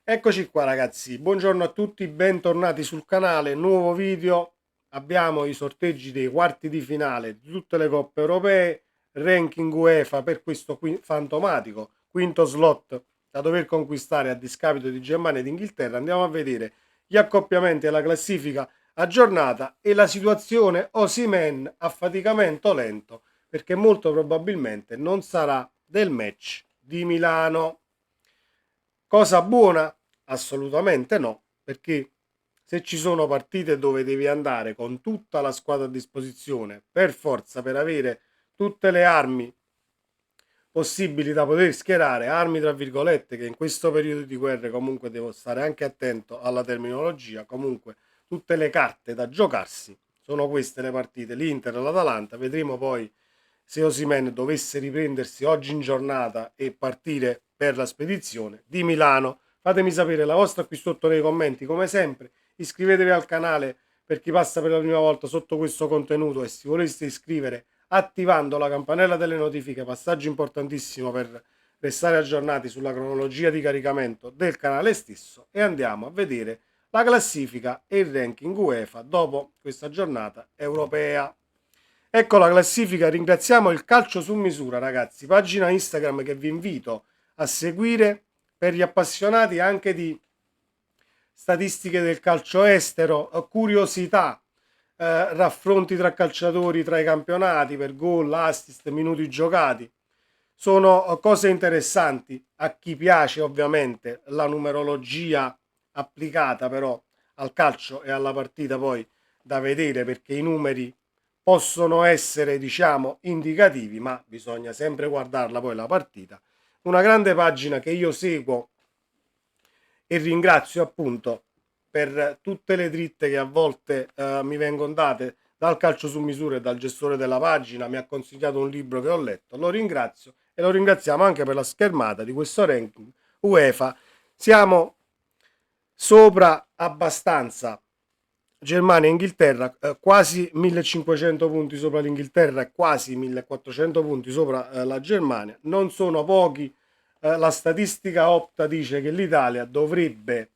Eccoci qua ragazzi, buongiorno a tutti, bentornati sul canale, nuovo video. Abbiamo i sorteggi dei quarti di finale di tutte le coppe europee, ranking UEFA per questo fantomatico quinto slot da dover conquistare a discapito di Germania ed Inghilterra. Andiamo a vedere gli accoppiamenti e la classifica aggiornata e la situazione Osimhen a faticamento lento, perché molto probabilmente non sarà del match di Milano. Cosa buona? Assolutamente no, perché se ci sono partite dove devi andare con tutta la squadra a disposizione, per forza, per avere tutte le armi possibili da poter schierare, armi tra virgolette, che in questo periodo di guerre comunque devo stare anche attento alla terminologia, comunque tutte le carte da giocarsi, sono queste le partite, l'Inter e l'Atalanta, vedremo poi se Osimhen dovesse riprendersi oggi in giornata e partire per la spedizione di Milano. Fatemi sapere la vostra qui sotto nei commenti, come sempre, iscrivetevi al canale per chi passa per la prima volta sotto questo contenuto e se voleste iscrivere attivando la campanella delle notifiche, passaggio importantissimo per restare aggiornati sulla cronologia di caricamento del canale stesso, e andiamo a vedere la classifica e il ranking UEFA dopo questa giornata europea. Ecco la classifica, ringraziamo il Calcio su Misura ragazzi, pagina Instagram che vi invito a seguire per gli appassionati anche di statistiche del calcio estero, curiosità, raffronti tra calciatori tra i campionati per gol, assist, minuti giocati. Sono cose interessanti a chi piace ovviamente la numerologia applicata però al calcio e alla partita poi da vedere, perché i numeri possono essere diciamo indicativi ma bisogna sempre guardarla poi la partita. Una grande pagina che io seguo e ringrazio appunto per tutte le dritte che a volte mi vengono date dal calcio su misura e dal gestore della pagina. Mi ha consigliato un libro che ho letto, lo ringrazio e lo ringraziamo anche per la schermata di questo ranking UEFA. Siamo sopra abbastanza Germania e Inghilterra, quasi 1500 punti sopra l'Inghilterra e quasi 1400 punti sopra la Germania. Non sono pochi. La statistica Opta dice che l'Italia dovrebbe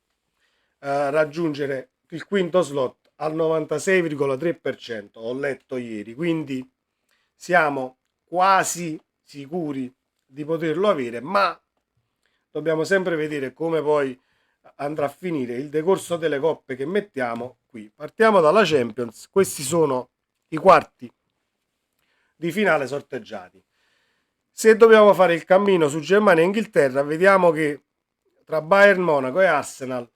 raggiungere il quinto slot al 96,3%, ho letto ieri, quindi siamo quasi sicuri di poterlo avere, ma dobbiamo sempre vedere come poi andrà a finire il decorso delle coppe che mettiamo qui. Partiamo dalla Champions, questi sono i quarti di finale sorteggiati. Se dobbiamo fare il cammino su Germania e Inghilterra, vediamo che tra Bayern Monaco e Arsenal,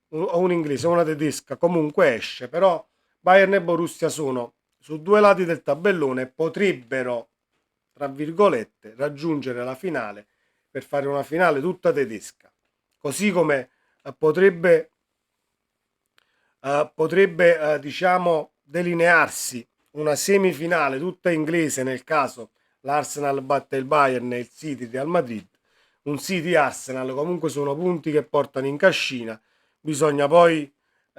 o un inglese o una tedesca, comunque esce, però Bayern e Borussia sono su due lati del tabellone e potrebbero, tra virgolette, raggiungere la finale per fare una finale tutta tedesca. Così come potrebbe diciamo delinearsi una semifinale tutta inglese nel caso l'Arsenal batte il Bayern e il City Real Madrid. Un City Arsenal comunque sono punti che portano in cascina, bisogna poi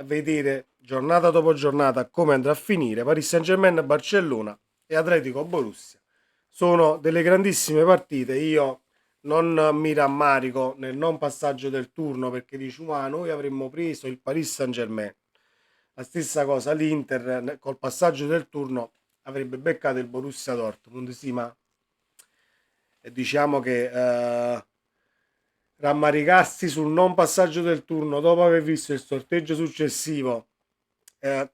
vedere giornata dopo giornata come andrà a finire. Paris Saint-Germain, Barcellona e Atletico Borussia sono delle grandissime partite. Io non mi rammarico nel non passaggio del turno, perché dici ma noi avremmo preso il Paris Saint-Germain. La stessa cosa l'Inter col passaggio del turno avrebbe beccato il Borussia Dortmund, sì, ma diciamo che rammaricarsi sul non passaggio del turno dopo aver visto il sorteggio successivo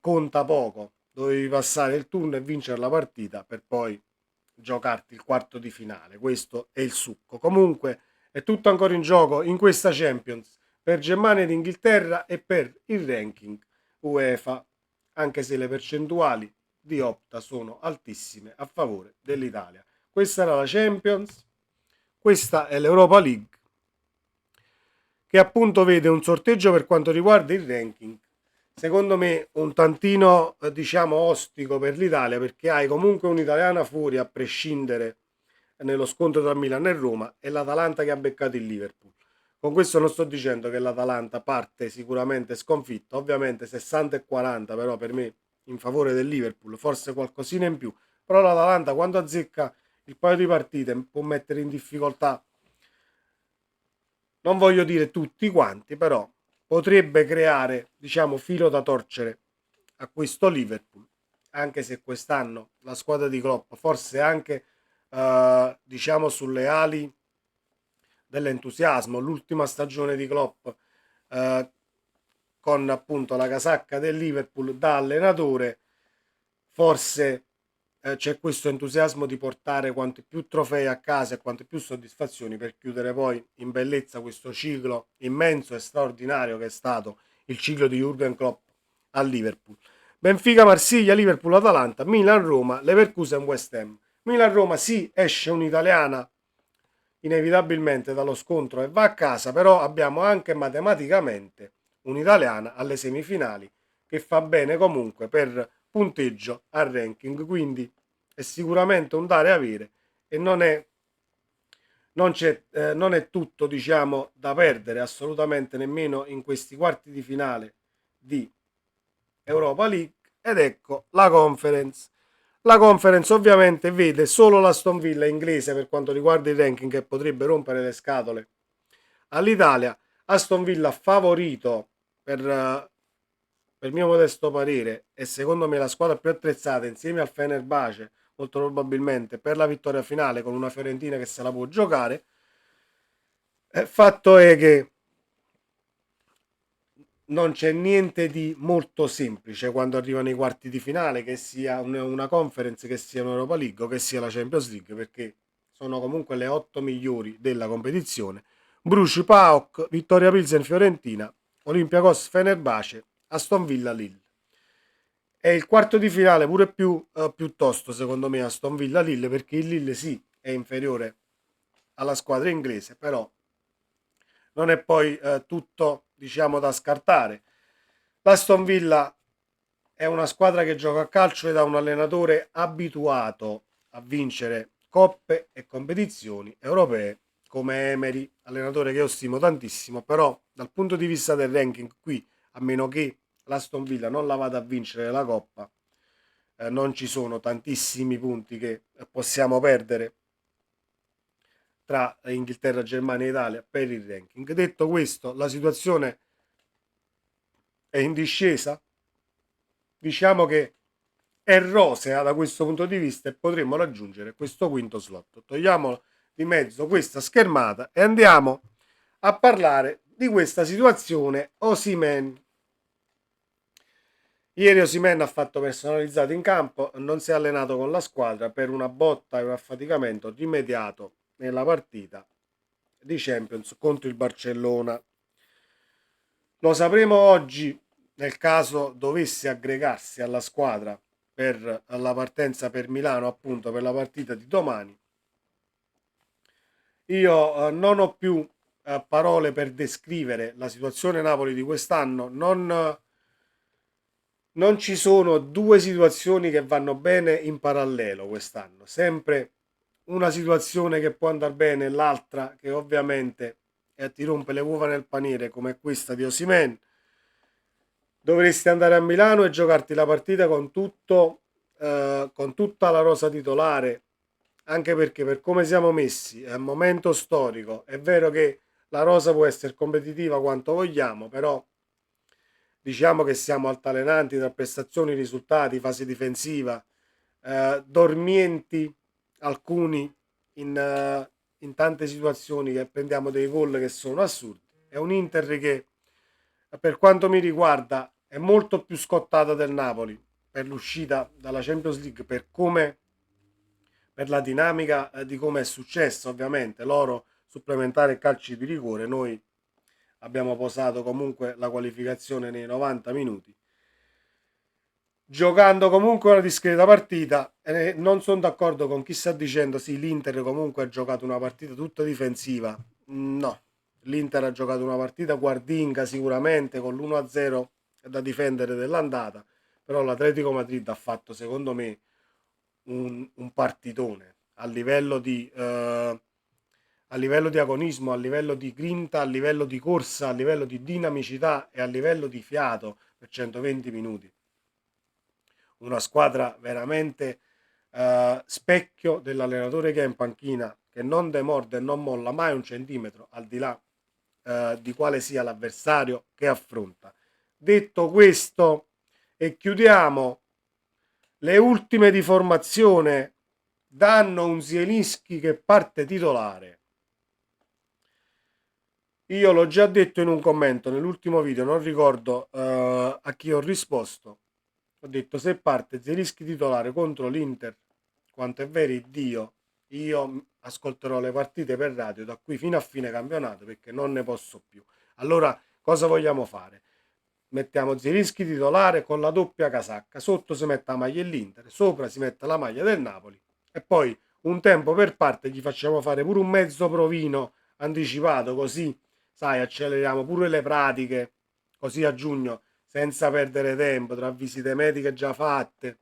conta poco. Dovevi passare il turno e vincere la partita per poi giocarti il quarto di finale. Questo è il succo. Comunque è tutto ancora in gioco in questa Champions per Germania ed Inghilterra e per il ranking UEFA, anche se le percentuali di Opta sono altissime a favore dell'Italia. Questa era la Champions, questa è l'Europa League, che appunto vede un sorteggio per quanto riguarda il ranking, secondo me un tantino diciamo ostico per l'Italia, perché hai comunque un'italiana fuori a prescindere nello scontro tra Milano e Roma e l'Atalanta che ha beccato il Liverpool. Con questo non sto dicendo che l'Atalanta parte sicuramente sconfitta, ovviamente 60 e 40 però per me in favore del Liverpool, forse qualcosina in più, però l'Atalanta quando azzecca il paio di partite può mettere in difficoltà non voglio dire tutti quanti, però potrebbe creare, diciamo, filo da torcere a questo Liverpool, anche se quest'anno la squadra di Klopp, forse anche diciamo sulle ali dell'entusiasmo, l'ultima stagione di Klopp eh, con appunto la casacca del Liverpool da allenatore, forse c'è questo entusiasmo di portare quanti più trofei a casa e quante più soddisfazioni per chiudere poi in bellezza questo ciclo immenso e straordinario che è stato il ciclo di Jürgen Klopp a Liverpool. Benfica, Marsiglia, Liverpool, Atalanta, Milan, Roma, Leverkusen, West Ham. Milan, Roma, sì, esce un'italiana inevitabilmente dallo scontro e va a casa, però abbiamo anche matematicamente un'italiana alle semifinali che fa bene comunque per punteggio al ranking, quindi è sicuramente un dare e avere e non è tutto diciamo da perdere assolutamente nemmeno in questi quarti di finale di Europa League. Ed ecco la conference ovviamente vede solo l'Aston Villa inglese per quanto riguarda il ranking che potrebbe rompere le scatole all'Italia. Aston Villa favorito per mio modesto parere e secondo me la squadra più attrezzata insieme al Fenerbahce molto probabilmente per la vittoria finale con una Fiorentina che se la può giocare. Fatto è che non c'è niente di molto semplice quando arrivano i quarti di finale, che sia una conference, che sia un'Europa League o che sia la Champions League, perché sono comunque le 8 migliori della competizione. Bruci, PAOK, Vittoria Pilsen, Fiorentina, Olympiacos, Fenerbahce, Aston Villa, Lille. È il quarto di finale pure piuttosto, secondo me, Aston Villa, Lille, perché il Lille sì, è inferiore alla squadra inglese, però non è poi tutto, diciamo, da scartare. L'Aston Villa è una squadra che gioca a calcio ed ha un allenatore abituato a vincere coppe e competizioni europee come Emery, allenatore che io stimo tantissimo, però dal punto di vista del ranking qui, a meno che l'Aston Villa non la vada a vincere la coppa, non ci sono tantissimi punti che possiamo perdere tra Inghilterra, Germania e Italia per il ranking. Detto questo, la situazione è in discesa, diciamo che è rosea da questo punto di vista e potremmo raggiungere questo quinto slot. Togliamo di mezzo questa schermata e andiamo a parlare di questa situazione Osimhen. Ieri Osimhen ha fatto personalizzato in campo, non si è allenato con la squadra per una botta e un affaticamento immediato nella partita di Champions contro il Barcellona. Lo sapremo oggi nel caso dovesse aggregarsi alla squadra per la partenza per Milano, appunto per la partita di domani. Io non ho più parole per descrivere la situazione Napoli di quest'anno, non ci sono due situazioni che vanno bene in parallelo quest'anno, sempre una situazione che può andare bene e l'altra che ovviamente ti rompe le uova nel paniere come questa di Osimhen. Dovresti andare a Milano e giocarti la partita con tutta la rosa titolare, anche perché per come siamo messi, è un momento storico, è vero che la rosa può essere competitiva quanto vogliamo, però diciamo che siamo altalenanti tra prestazioni, risultati, fase difensiva, dormienti alcuni in tante situazioni che prendiamo dei gol che sono assurdi. È un Inter che per quanto mi riguarda è molto più scottata del Napoli per l'uscita dalla Champions League, per la dinamica di come è successo, ovviamente loro supplementare calci di rigore, noi abbiamo posato comunque la qualificazione nei 90 minuti giocando comunque una discreta partita. Non sono d'accordo con chi sta dicendo sì, l'Inter comunque ha giocato una partita tutta difensiva. No, l'Inter ha giocato una partita guardinga sicuramente con l'1-0 da difendere dell'andata, però l'Atletico Madrid ha fatto secondo me un partitone a livello di agonismo, a livello di grinta, a livello di corsa, a livello di dinamicità e a livello di fiato per 120 minuti. Una squadra veramente specchio dell'allenatore che è in panchina, che non demorde e non molla mai un centimetro al di là di quale sia l'avversario che affronta. Detto questo, e chiudiamo, le ultime di formazione danno un Zielinski che parte titolare. Io l'ho già detto in un commento nell'ultimo video, non ricordo a chi ho risposto. Ho detto se parte Zielinski titolare contro l'Inter, quanto è vero Dio, io ascolterò le partite per radio da qui fino a fine campionato perché non ne posso più. Allora cosa vogliamo fare? Mettiamo Zielinski titolare con la doppia casacca, sotto si mette la maglia dell'Inter, sopra si mette la maglia del Napoli e poi un tempo per parte gli facciamo fare pure un mezzo provino anticipato, così sai acceleriamo pure le pratiche, così a giugno senza perdere tempo tra visite mediche già fatte,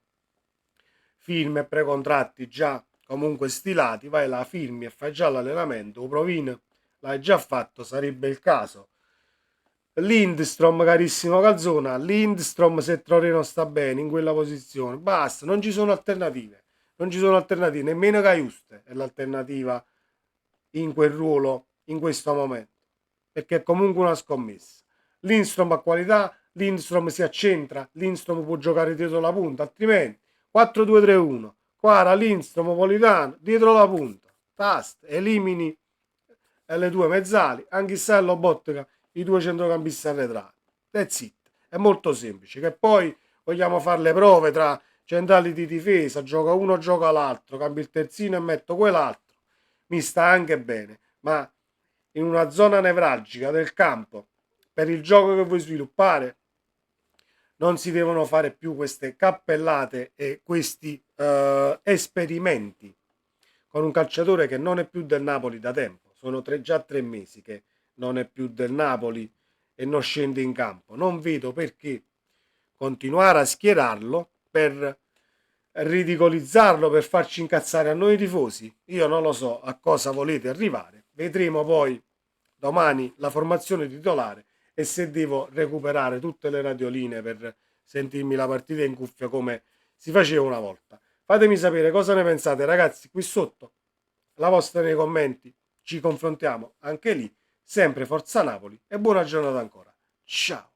film e precontratti già comunque stilati, vai là, firmi e fai già l'allenamento, o provino l'hai già fatto, sarebbe il caso. Lindstrom, carissimo Calzona, Lindstrom se Torino sta bene in quella posizione, basta, non ci sono alternative, non ci sono alternative, nemmeno Caiuste è l'alternativa in quel ruolo in questo momento, perché è comunque una scommessa. Lindstrom ha qualità, Lindstrom si accentra, Lindstrom può giocare dietro la punta, altrimenti 4-2-3-1, Quara, Lindstrom, Politano, dietro la punta, tast, elimini le due mezzali, anche se lo Bottega, i due centrocampisti arretrati. That's it. È molto semplice. Che poi vogliamo fare le prove tra centrali di difesa, gioca uno, gioca l'altro, cambio il terzino e metto quell'altro. Mi sta anche bene, ma in una zona nevralgica del campo, per il gioco che vuoi sviluppare, non si devono fare più queste cappellate e questi esperimenti con un calciatore che non è più del Napoli da tempo. Sono già 3 mesi che non è più del Napoli e non scende in campo. Non vedo perché continuare a schierarlo per ridicolizzarlo, per farci incazzare a noi tifosi. Io non lo so a cosa volete arrivare. Vedremo poi domani la formazione titolare e se devo recuperare tutte le radioline per sentirmi la partita in cuffia come si faceva una volta. Fatemi sapere cosa ne pensate, ragazzi, qui sotto. La vostra nei commenti. Ci confrontiamo anche lì. Sempre Forza Napoli e buona giornata ancora. Ciao.